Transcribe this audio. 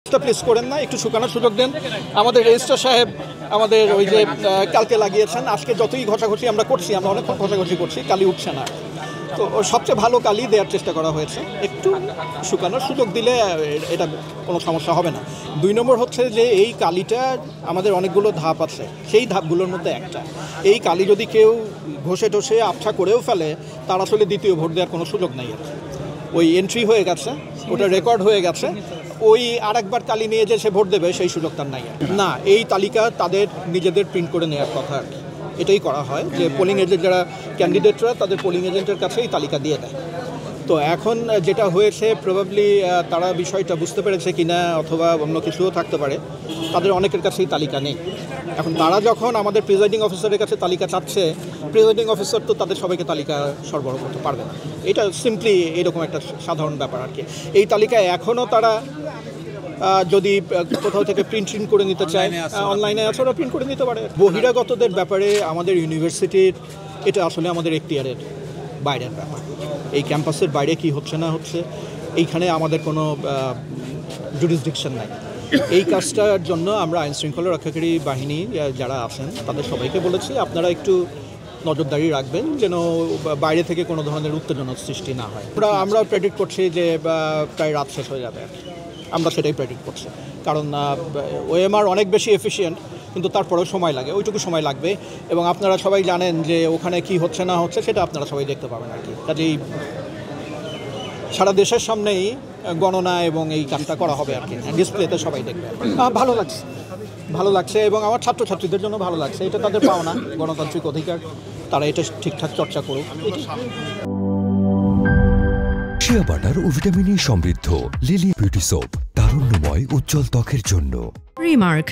Please করেন না, একটু শুকানোর সুযোগ দেন। আমাদের রেজিস্ট্রার সাহেব আমাদের ওই যে কালকে লাগিয়েছেন, আজকে যতই ঘষাঘষি আমরা করছি, আমরা অনেক ঘষাঘষি করছি, কালি উঠছে না। তো সবচেয়ে ভালো কালি দেওয়ার চেষ্টা করা হয়েছে, একটু শুকানোর সুযোগ দিলে এটা কোনো সমস্যা হবে না। 2 নম্বর হচ্ছে যে এই কালিটা আমাদের অনেকগুলো ধাপ আছে, সেই ধাপগুলোর মধ্যে একটা। এই কালি যদি কেউ ঘষে টষে আবছা করেও ফেলে, তার আসলে দ্বিতীয় ভোট দেওয়ার কোনো সুযোগ নেই। ওই এন্ট্রি হয়ে গেছে, ওটা রেকর্ড হয়ে গেছে, ওই আরেকবার কালি নিয়ে যে সে ভোট দেবে সেই সুযোগ তার নাই না। এই তালিকা তাদের নিজেদের প্রিন্ট করে নেওয়ার কথা আর কি, এটাই করা হয় যে পোলিং এজেন্ট যারা ক্যান্ডিডেটরা তাদের পোলিং এজেন্টের কাছে এই তালিকা দিয়ে দেয়। তো এখন যেটা হয়েছে প্রবাবলি তারা বিষয়টা বুঝতে পেরেছে কিনা অথবা অন্য কিছুও থাকতে পারে, তাদের অনেকের কাছেই তালিকা নেই। এখন তারা যখন আমাদের প্রিজাইডিং অফিসারের কাছে তালিকা চাচ্ছে, প্রিজাইডিং অফিসার তো তাদের সবাইকে তালিকা সরবরাহ করতে পারবে না। এটা সিম্পলি এরকম একটা সাধারণ ব্যাপার আর কি। এই তালিকায় এখনও তারা যদি কোথাও থেকে প্রিন্ট করে নিতে চায়, অনলাইনে আছে, ওরা প্রিন্ট করে নিতে পারে। বহিরাগতদের ব্যাপারে আমাদের ইউনিভার্সিটির এটা আসলে আমাদের এখতিয়ারের বাইরের ব্যাপার। এই ক্যাম্পাসের বাইরে কি হচ্ছে না হচ্ছে এইখানে আমাদের কোনো জুরিসডিকশন নাই। এই কাজটার জন্য আমরা আইনশৃঙ্খলা রক্ষাকারী বাহিনী যারা আছেন তাদের সবাইকে বলেছি আপনারা একটু নজরদারি রাখবেন যেন বাইরে থেকে কোনো ধরনের উত্তেজনার সৃষ্টি না হয়। আমরা প্রেডিক্ট করছি যে প্রায় রাত শেষ হয়ে যাবে, আমরা সেটাই প্রেডিক্ট করছি। কারণ ওএমআর অনেক বেশি এফিশিয়েন্ট, কিন্তু তারপরেও সময় লাগে, ওইটুকু সময় লাগবে। এবং আপনারা সবাই জানেন যে ওখানে কি হচ্ছে না হচ্ছে সেটা আপনারা সবাই দেখতে পাবেন আর কি। কাজেই সারা দেশের সামনেই গণনা এবং এই কাজটা করা হবে আর কি, ডিসপ্লেতে সবাই দেখবে। ভালো লাগছে এবং আমার ছাত্রছাত্রীদের জন্য ভালো লাগছে। এটা তাদের পাওনা, গণতান্ত্রিক অধিকার, তারা এটা ঠিকঠাক চর্চা করুক। শিয়া বাটার ও ভিটামিন ই সমৃদ্ধ লিলি বিউটি সোপ, তারুণ্যময় উজ্জ্বল ত্বকের জন্য। রিমার্ক,